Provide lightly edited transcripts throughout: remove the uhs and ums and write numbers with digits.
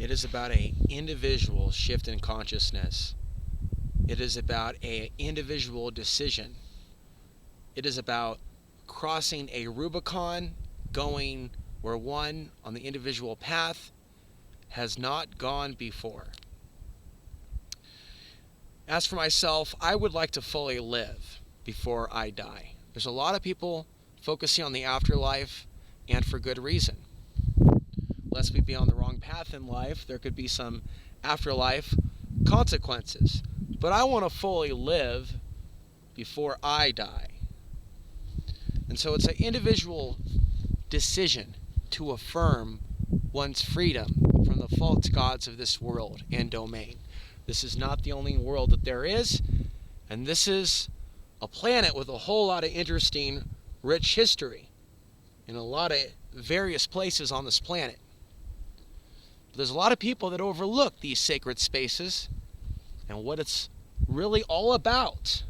It is about an individual shift in consciousness. It is about an individual decision. It is about crossing a Rubicon, going where one on the individual path has not gone before. As for myself, I would like to fully live before I die. There's a lot of people focusing on the afterlife, and for good reason. Lest we be on the wrong path in life, there could be some afterlife consequences. But I want to fully live before I die. And so it's an individual decision to affirm one's freedom from the false gods of this world and domain. This is not the only world that there is, and this is a planet with a whole lot of interesting, rich history in a lot of various places on this planet. But there's a lot of people that overlook these sacred spaces and what it's really all about.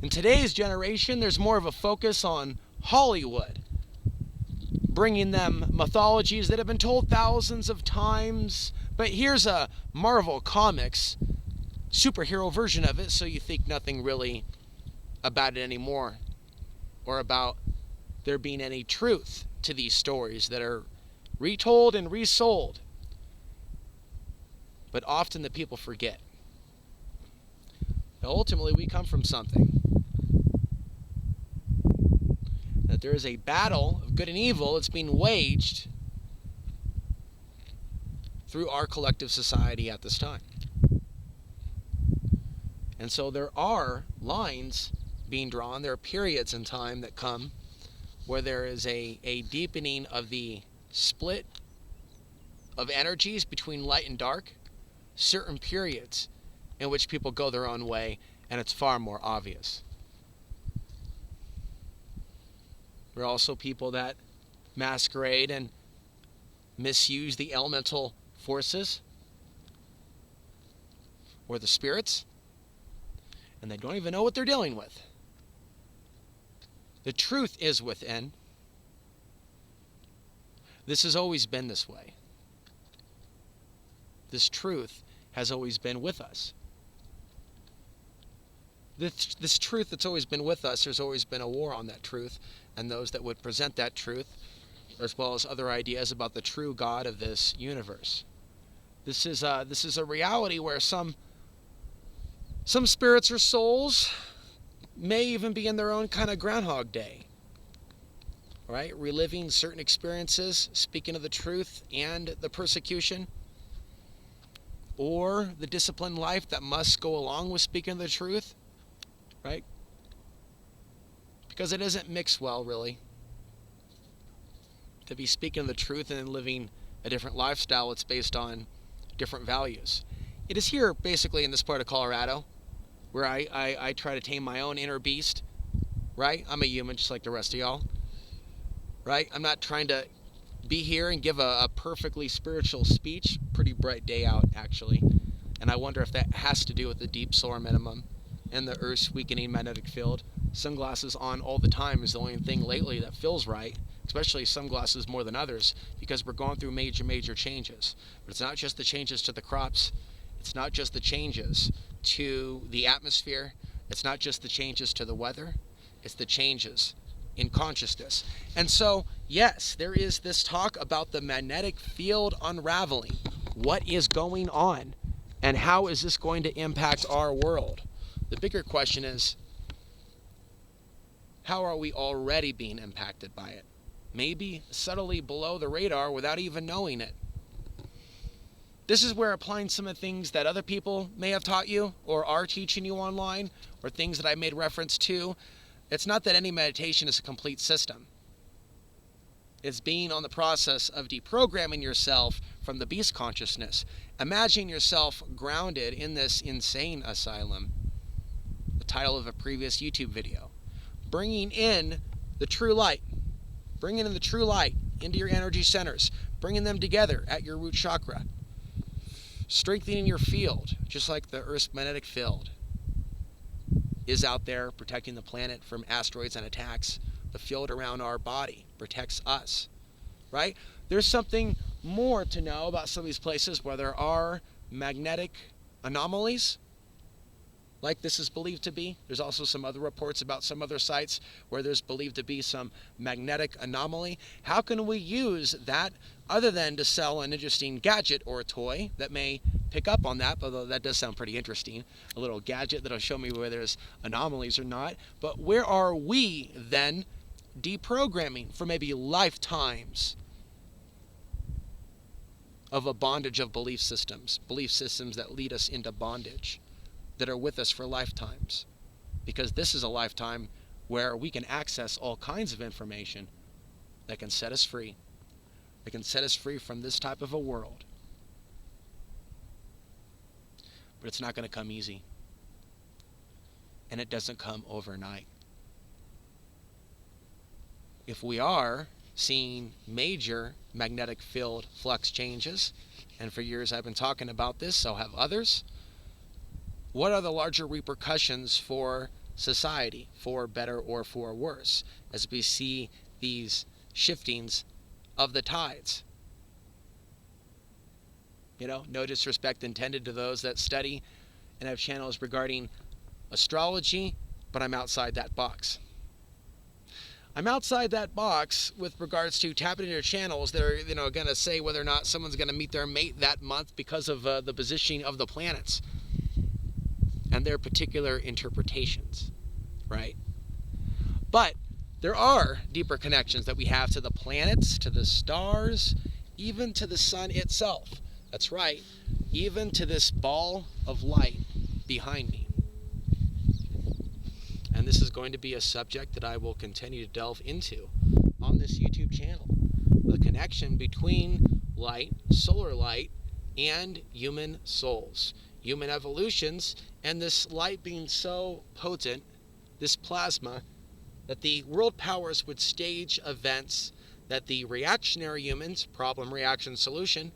In today's generation, there's more of a focus on Hollywood, bringing them mythologies that have been told thousands of times. But here's a Marvel Comics superhero version of it, so you think nothing really about it anymore, or about there being any truth to these stories that are retold and resold. But often the people forget that ultimately we come from something. That there is a battle of good and evil that's being waged through our collective society at this time. And so there are lines being drawn, there are periods in time that come where there is a deepening of the split of energies between light and dark, certain periods in which people go their own way, and it's far more obvious. There are also people that masquerade and misuse the elemental forces or the spirits, and they don't even know what they're dealing with. The truth is within. This has always been this way. This truth has always been with us. This truth that's always been with us, there's always been a war on that truth, and those that would present that truth, as well as other ideas about the true God of this universe. This is a reality where some spirits or souls may even be in their own kind of Groundhog Day, right? Reliving certain experiences, speaking of the truth and the persecution, or the disciplined life that must go along with speaking of the truth, right? Because it isn't mixed well, really, to be speaking of the truth and then living a different lifestyle that's based on different values. It is here, basically, in this part of Colorado, where I try to tame my own inner beast, right? I'm a human just like the rest of y'all, right? I'm not trying to be here and give a perfectly spiritual speech. Pretty bright day out, actually. And I wonder if that has to do with the deep solar minimum and the Earth's weakening magnetic field. Sunglasses on all the time is the only thing lately that feels right, especially sunglasses more than others, because we're going through major changes. But it's not just the changes to the crops. It's not just the changes to the atmosphere. It's not just the changes to the weather. It's the changes in consciousness. And so, yes, there is this talk about the magnetic field unraveling. What is going on? And how is this going to impact our world? The bigger question is, how are we already being impacted by it? Maybe subtly below the radar without even knowing it. This is where applying some of the things that other people may have taught you or are teaching you online, or things that I made reference to. It's not that any meditation is a complete system. It's being on the process of deprogramming yourself from the beast consciousness. Imagine yourself grounded in this insane asylum. The title of a previous YouTube video. Bringing in the true light. Bringing in the true light into your energy centers. Bringing them together at your root chakra. Strengthening your field, just like the Earth's magnetic field is out there protecting the planet from asteroids and attacks. The field around our body protects us, right? There's something more to know about some of these places where there are magnetic anomalies, like this is believed to be. There's also some other reports about some other sites where there's believed to be some magnetic anomaly. How can we use that other than to sell an interesting gadget or a toy that may pick up on that, although that does sound pretty interesting, a little gadget that'll show me where there's anomalies or not. But where are we then deprogramming for maybe lifetimes of a bondage of belief systems that lead us into bondage, that are with us for lifetimes? Because this is a lifetime where we can access all kinds of information that can set us free. That can set us free from this type of a world. But it's not going to come easy. And it doesn't come overnight. If we are seeing major magnetic field flux changes, and for years I've been talking about this, so have others, what are the larger repercussions for society, for better or for worse, as we see these shiftings of the tides? No disrespect intended to those that study and have channels regarding astrology, but I'm outside that box. I'm outside that box with regards to tapping into channels that are, going to say whether or not someone's going to meet their mate that month because of the positioning of the planets and their particular interpretations, right? But there are deeper connections that we have to the planets, to the stars, even to the sun itself. That's right, even to this ball of light behind me. And this is going to be a subject that I will continue to delve into on this YouTube channel. The connection between light, solar light, and human souls, human evolutions, and this light being so potent, this plasma, that the world powers would stage events that the reactionary humans, problem, reaction, solution,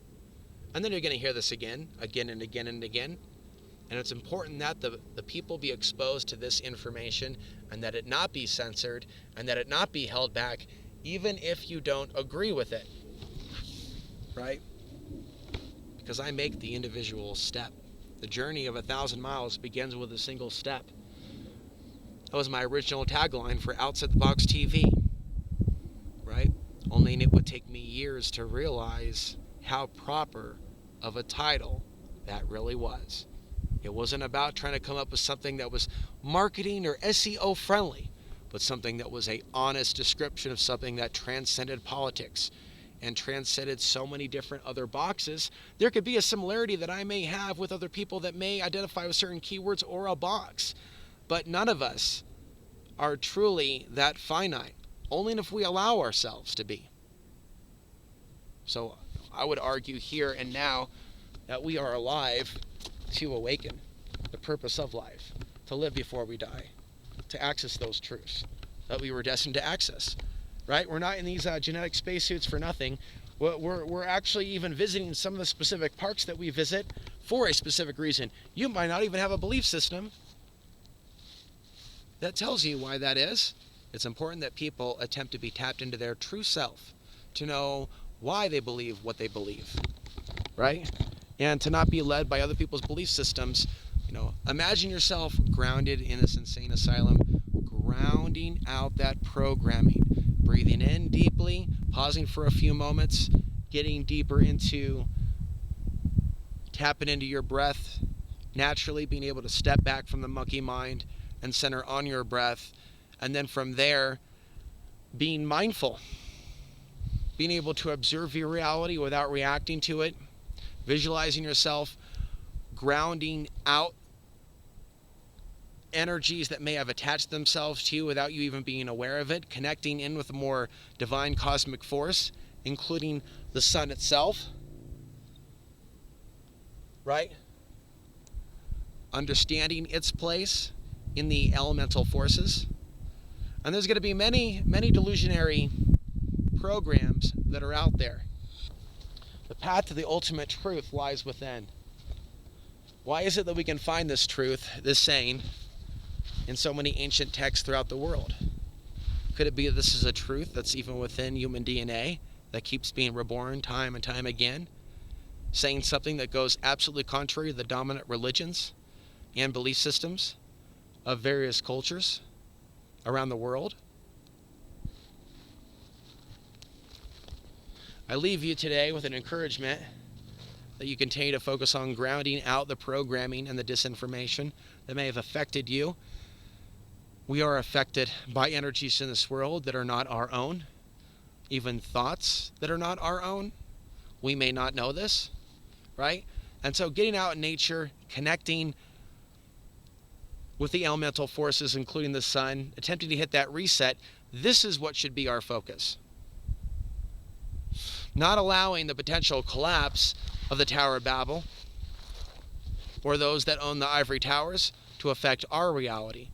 and then you're going to hear this again and again and again. And it's important that the people be exposed to this information and that it not be censored and that it not be held back, even if you don't agree with it, right? Because I make the individual step. The journey of 1,000 miles begins with a single step. That was my original tagline for Outside the Box TV, right? Only it would take me years to realize how proper of a title that really was. It wasn't about trying to come up with something that was marketing or SEO friendly, but something that was an honest description of something that transcended politics and transcended so many different other boxes. There could be a similarity that I may have with other people that may identify with certain keywords or a box, but none of us are truly that finite, only if we allow ourselves to be. So I would argue here and now that we are alive to awaken the purpose of life, to live before we die, to access those truths that we were destined to access, right? We're not in these genetic spacesuits for nothing. We're actually even visiting some of the specific parks that we visit for a specific reason. You might not even have a belief system that tells you why that is. It's important that people attempt to be tapped into their true self, to know why they believe what they believe, right? And to not be led by other people's belief systems. Imagine yourself grounded in this insane asylum, grounding out that programming, breathing in deeply, pausing for a few moments, getting deeper into tapping into your breath, naturally being able to step back from the monkey mind and center on your breath, and then from there, being mindful, being able to observe your reality without reacting to it, visualizing yourself grounding out energies that may have attached themselves to you without you even being aware of it, connecting in with a more divine cosmic force, including the sun itself, right? Understanding its place in the elemental forces. And there's going to be many, many delusionary programs that are out there. The path to the ultimate truth lies within. Why is it that we can find this truth, this saying, in so many ancient texts throughout the world? Could it be that this is a truth that's even within human DNA that keeps being reborn time and time again, saying something that goes absolutely contrary to the dominant religions and belief systems of various cultures around the world. I leave you today with an encouragement that you continue to focus on grounding out the programming and the disinformation that may have affected you. We are affected by energies in this world that are not our own, even thoughts that are not our own. We may not know this, right? And so getting out in nature, connecting with the elemental forces, including the sun, attempting to hit that reset, this is what should be our focus. Not allowing the potential collapse of the Tower of Babel or those that own the ivory towers to affect our reality.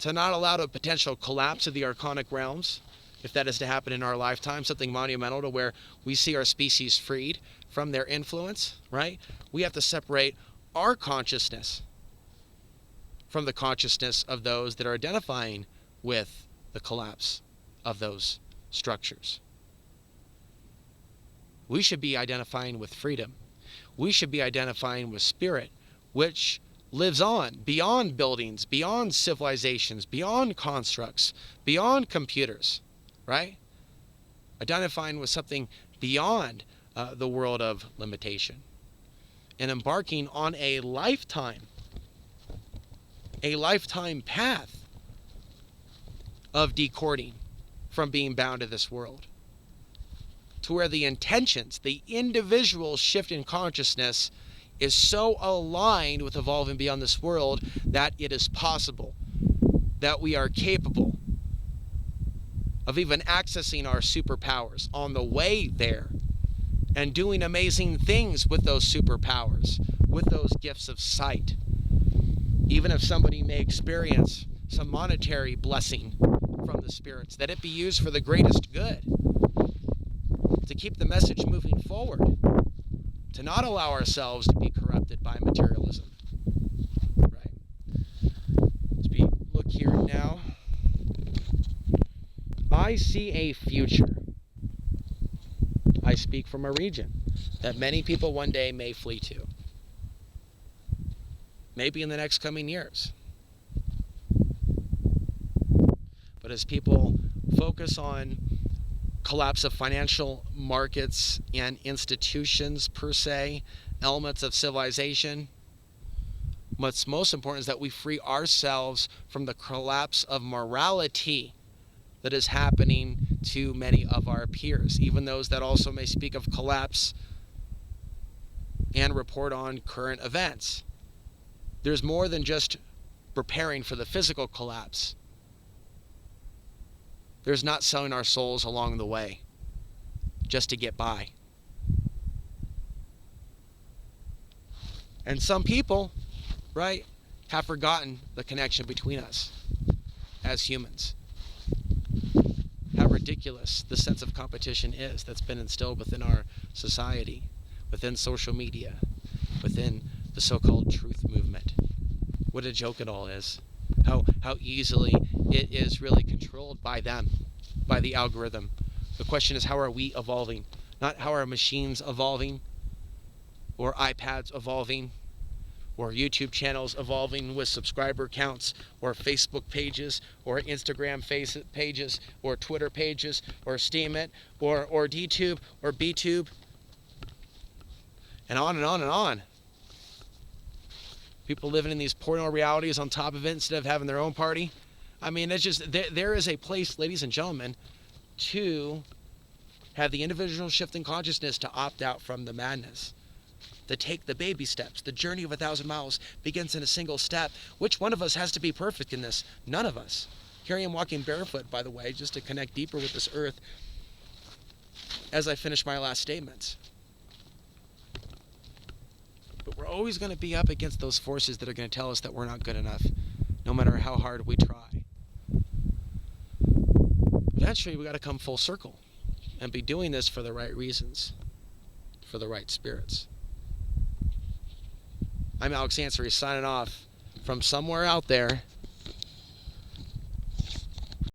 To not allow the potential collapse of the archonic realms, if that is to happen in our lifetime, something monumental to where we see our species freed from their influence, right? We have to separate our consciousness from the consciousness of those that are identifying with the collapse of those structures. We should be identifying with freedom. We should be identifying with spirit, which lives on beyond buildings, beyond civilizations, beyond constructs, beyond computers, right? Identifying with something beyond the world of limitation and embarking on a lifetime path of decording from being bound to this world, to where the intentions, the individual shift in consciousness is so aligned with evolving beyond this world that it is possible, that we are capable of even accessing our superpowers on the way there and doing amazing things with those superpowers, with those gifts of sight. Even if somebody may experience some monetary blessing from the spirits, that it be used for the greatest good, to keep the message moving forward, to not allow ourselves to be corrupted by materialism. Right. As we look here now, I see a future. I speak from a region that many people one day may flee to. Maybe in the next coming years. But as people focus on collapse of financial markets and institutions per se, elements of civilization, what's most important is that we free ourselves from the collapse of morality that is happening to many of our peers, even those that also may speak of collapse and report on current events. There's more than just preparing for the physical collapse. There's not selling our souls along the way just to get by. And some people, right, have forgotten the connection between us as humans. How ridiculous the sense of competition is that's been instilled within our society, within social media, within the so-called truth movement. What a joke it all is. How easily it is really controlled by them, by the algorithm. The question is, how are we evolving? Not how are machines evolving, or iPads evolving, or YouTube channels evolving with subscriber counts, or Facebook pages, or Instagram pages, or Twitter pages, or Steemit, or DTube, or BTube, and on and on and on. People living in these porno realities on top of it instead of having their own party. I mean, it's just, there is a place, ladies and gentlemen, to have the individual shift in consciousness to opt out from the madness, to take the baby steps. The journey of 1,000 miles begins in a single step. Which one of us has to be perfect in this? None of us. Here I am walking barefoot, by the way, just to connect deeper with this earth as I finish my last statements. But we're always going to be up against those forces that are going to tell us that we're not good enough, no matter how hard we try. Eventually, we got to come full circle and be doing this for the right reasons, for the right spirits. I'm Alex Ansary signing off from somewhere out there